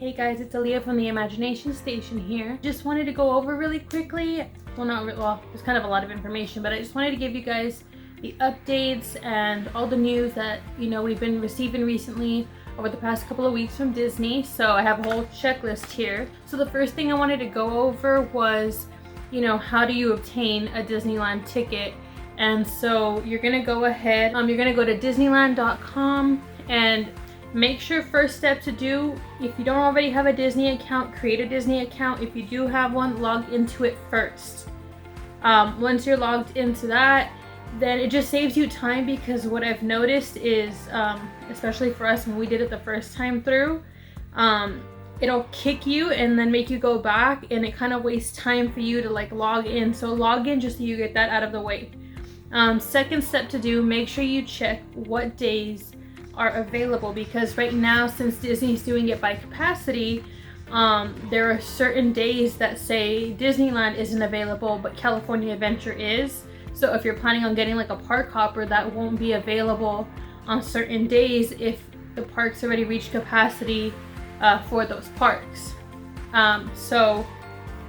Hey guys, it's Aaliyah from the Imagination Station here. Just wanted to go over really quickly, there's kind of a lot of information, but I just wanted to give you guys the updates and all the news that, we've been receiving recently over the past couple of weeks from Disney. So I have a whole checklist here. So the first thing I wanted to go over was, how do you obtain a Disneyland ticket? And so you're gonna go ahead, you're gonna go to disneyland.com and make sure first step to do, if you don't already have a Disney account, create a Disney account. If you do have one, log into it first. Once you're logged into that, then it just saves you time, because what I've noticed is, especially for us when we did it the first time through, it'll kick you and then make you go back, and it kind of wastes time for you to log in. So log in just so you get that out of the way. Second step to do, make sure you check what days are available, because right now, since Disney's doing it by capacity, there are certain days that say Disneyland isn't available but California Adventure is. So if you're planning on getting a park hopper, that won't be available on certain days if the park's already reached capacity for those parks. So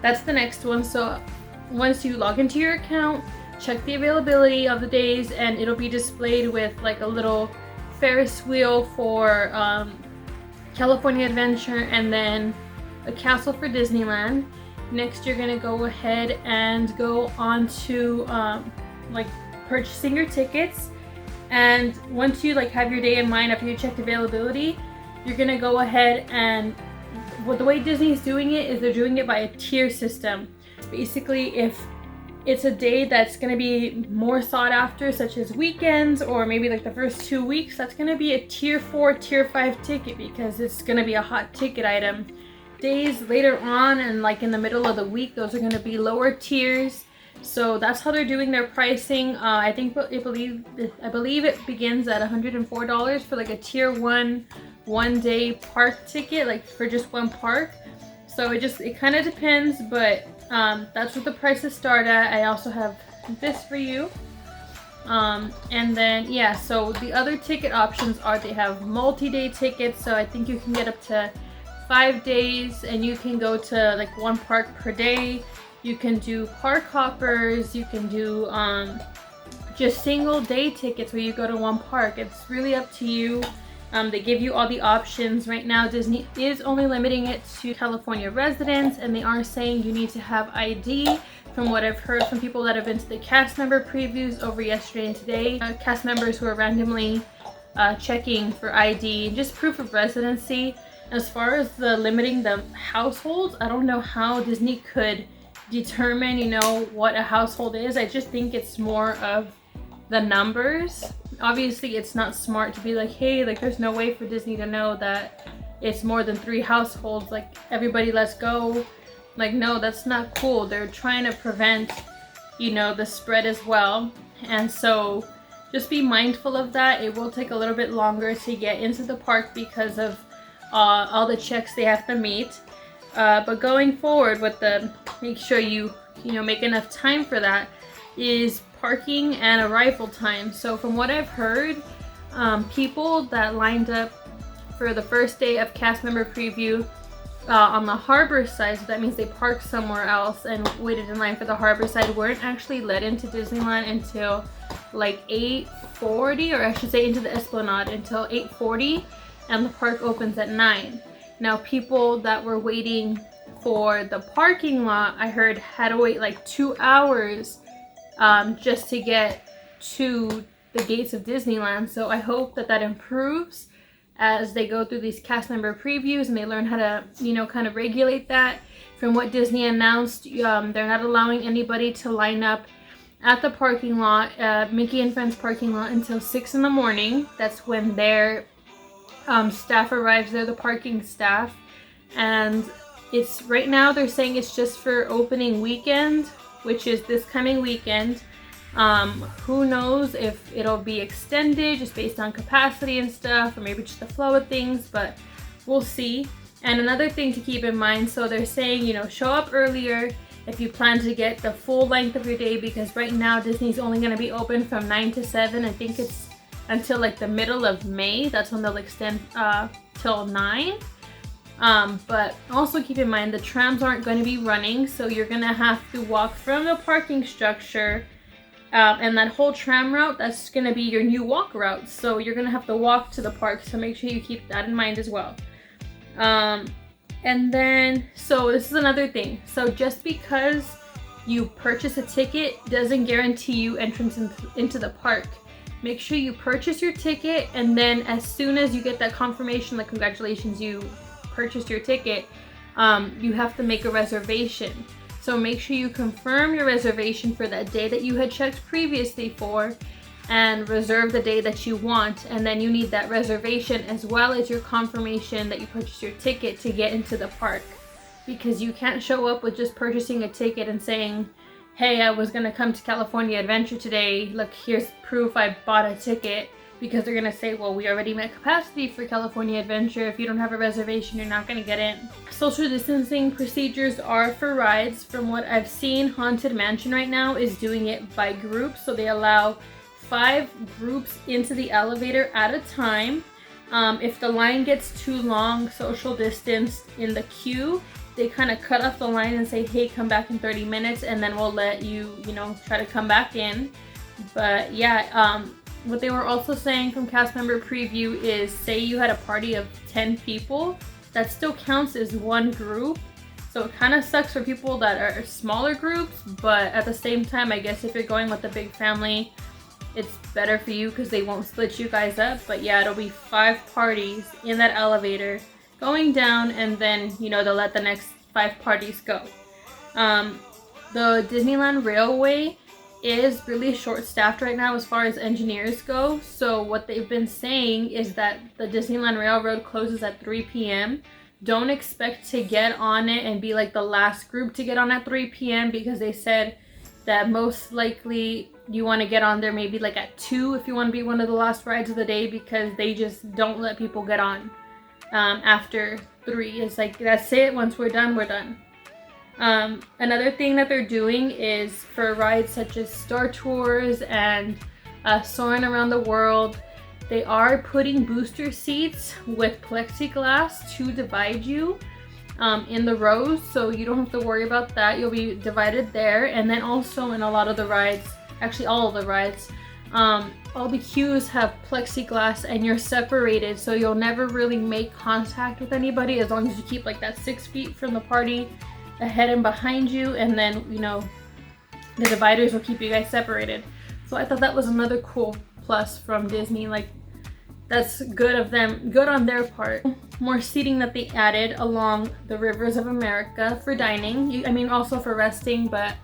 that's the next one. So once you log into your account, check the availability of the days, and it'll be displayed with a little Ferris wheel for California Adventure, and then a castle for Disneyland. Next, you're gonna go ahead and go on to purchasing your tickets. And once you have your day in mind after you checked availability, you're gonna go ahead and, the way Disney's doing it is they're doing it by a tier system. Basically, if it's a day that's going to be more sought after, such as weekends or maybe the first 2 weeks, that's going to be a tier 4, tier 5 ticket, because it's going to be a hot ticket item. Days later on and in the middle of the week, those are going to be lower tiers. So that's how they're doing their pricing. I believe it begins at $104 for a tier 1 day park ticket, for just one park. So it kind of depends, but that's what the prices start at. I also have this for you. And then, yeah, so the other ticket options are, they have multi-day tickets. So I think you can get up to 5 days, and you can go to one park per day. You can do park hoppers. You can do just single day tickets where you go to one park. It's really up to you. They give you all the options. Right now, Disney is only limiting it to California residents, and they are saying you need to have ID. From what I've heard from people that have been to the cast member previews over yesterday and today, cast members who are randomly checking for ID and just proof of residency. As far as the limiting the households, I don't know how Disney could determine, what a household is. I just think it's more of the numbers. Obviously, it's not smart to be hey, there's no way for Disney to know that it's more than 3 households, everybody let's go. No, that's not cool. They're trying to prevent, the spread as well. And so just be mindful of that. It will take a little bit longer to get into the park because of all the checks they have to meet. But going forward with make sure you make enough time for that, is parking and arrival time. So from what I've heard, people that lined up for the first day of cast member preview on the harbor side, so that means they parked somewhere else and waited in line for the harbor side, weren't actually let into Disneyland until 8:40, or I should say into the Esplanade until 8:40, and the park opens at 9. Now, people that were waiting for the parking lot, I heard, had to wait 2 hours just to get to the gates of Disneyland. So I hope that improves as they go through these cast member previews and they learn how to, kind of regulate that. From what Disney announced, they're not allowing anybody to line up at the parking lot, Mickey and Friends parking lot, until 6 in the morning. That's when their staff arrives. They're the parking staff, and it's right now they're saying it's just for opening weekend, which is this coming weekend. Who knows if it'll be extended just based on capacity and stuff, or maybe just the flow of things, but we'll see. And another thing to keep in mind, so they're saying, show up earlier if you plan to get the full length of your day, because right now Disney's only going to be open from 9 to 7. I think it's until the middle of May. That's when they'll extend till 9. But also keep in mind the trams aren't going to be running, so you're going to have to walk from the parking structure, and that whole tram route, that's going to be your new walk route. So you're going to have to walk to the park, so make sure you keep that in mind as well. And then, so this is another thing. So just because you purchase a ticket doesn't guarantee you entrance into the park. Make sure you purchase your ticket, and then as soon as you get that confirmation, like congratulations, you purchased your ticket, you have to make a reservation. So make sure you confirm your reservation for that day that you had checked previously for, and reserve the day that you want. And then you need that reservation as well as your confirmation that you purchased your ticket to get into the park, because you can't show up with just purchasing a ticket and saying, hey, I was gonna come to California Adventure today, look, here's proof I bought a ticket, because they're gonna say, well, we already met capacity for California Adventure. If you don't have a reservation, you're not gonna get in. Social distancing procedures are for rides. From what I've seen, Haunted Mansion right now is doing it by groups, so they allow 5 groups into the elevator at a time. If the line gets too long, social distance in the queue, they kind of cut off the line and say, hey, come back in 30 minutes, and then we'll let you, try to come back in. But yeah, what they were also saying from cast member preview is, say you had a party of 10 people, that still counts as one group. So it kind of sucks for people that are smaller groups, but at the same time, I guess if you're going with a big family, it's better for you because they won't split you guys up. But yeah, it'll be 5 parties in that elevator going down, and then they'll let the next 5 parties go. The Disneyland Railway is really short-staffed right now as far as engineers go. So what they've been saying is that the Disneyland Railroad closes at 3 p.m. Don't expect to get on it and be like the last group to get on at 3 p.m. because they said that most likely you want to get on there maybe like at 2 if you want to be one of the last rides of the day, because they just don't let people get on after 3. It's like, that's it, once we're done, we're done. Another thing that they're doing is for rides such as Star Tours and Soarin' Around the World, they are putting booster seats with plexiglass to divide you in the rows, so you don't have to worry about that. You'll be divided there. And then also in a lot of the rides, actually all of the rides, all the queues have plexiglass and you're separated, so you'll never really make contact with anybody as long as you keep like that 6 feet from the party ahead and behind you, and then the dividers will keep you guys separated. So I thought that was another cool plus from Disney. Like, that's good of them, good on their part. More seating that they added along the Rivers of America for dining, I mean also for resting, but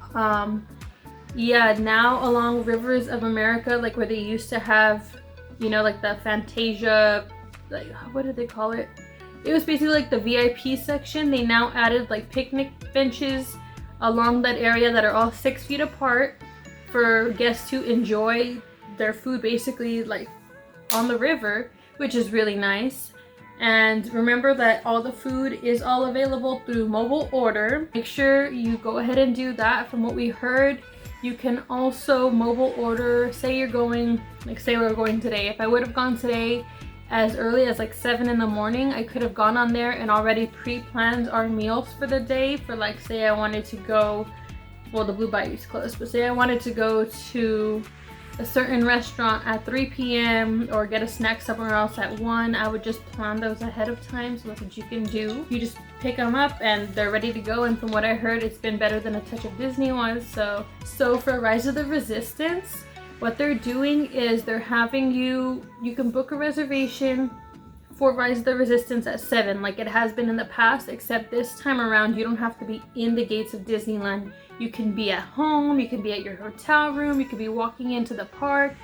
yeah, now along Rivers of America, like where they used to have, like the Fantasia, like, what did they call it? It was basically like the VIP section. They now added like picnic benches along that area that are all 6 feet apart for guests to enjoy their food basically like on the river, which is really nice. And remember that all the food is all available through mobile order. Make sure you go ahead and do that. From what we heard, you can also mobile order, say you're going, like say we're going today. If I would have gone today as early as like 7 in the morning, I could have gone on there and already pre-planned our meals for the day. For like, say I wanted to go, well, the Blue Bayou's closed, but say I wanted to go to a certain restaurant at 3 p.m. or get a snack somewhere else at 1, I would just plan those ahead of time. So that's what you can do. You just pick them up and they're ready to go. And from what I heard, it's been better than A Touch of Disney was. So for Rise of the Resistance, what they're doing is they're having you can book a reservation for Rise of the Resistance at 7 like it has been in the past, except this time around you don't have to be in the gates of Disneyland. You can be at home, you can be at your hotel room, you can be walking into the park,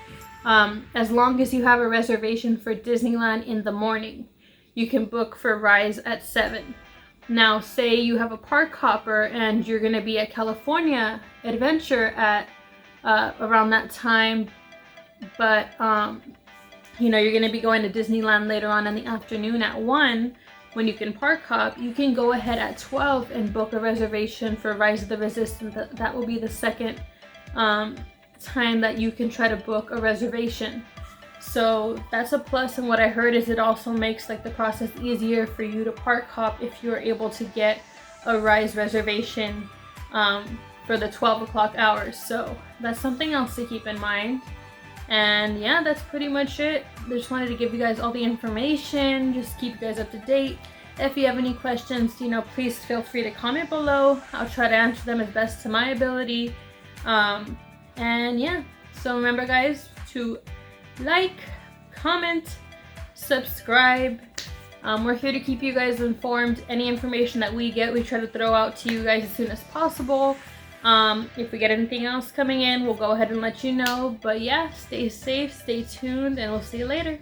as long as you have a reservation for Disneyland in the morning. You can book for Rise at 7. Now say you have a park hopper and you're going to be at California Adventure at around that time, but you're going to be going to Disneyland later on in the afternoon at 1 when you can park hop. You can go ahead at 12 and book a reservation for Rise of the Resistance. That will be the second time that you can try to book a reservation. So that's a plus, and what I heard is it also makes like the process easier for you to park hop if you're able to get a Rise reservation for the 12 o'clock hours. So that's something else to keep in mind. And yeah, that's pretty much it. I just wanted to give you guys all the information, just keep you guys up to date. If you have any questions, you know, please feel free to comment below. I'll try to answer them as best to my ability. And yeah, so remember guys to like, comment, subscribe. We're here to keep you guys informed. Any information that we get, we try to throw out to you guys as soon as possible. If we get anything else coming in, we'll go ahead and let you know. But yeah, stay safe, stay tuned, and we'll see you later.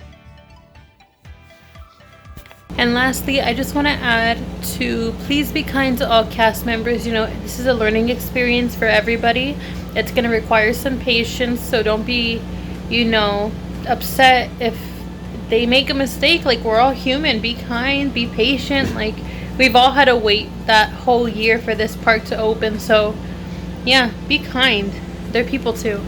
And lastly, I just want to add to please be kind to all cast members. You know, this is a learning experience for everybody. It's going to require some patience, so don't be, you know, upset if they make a mistake. Like, we're all human. Be kind, be patient. Like, we've all had to wait that whole year for this park to open, so yeah, be kind. They're people too.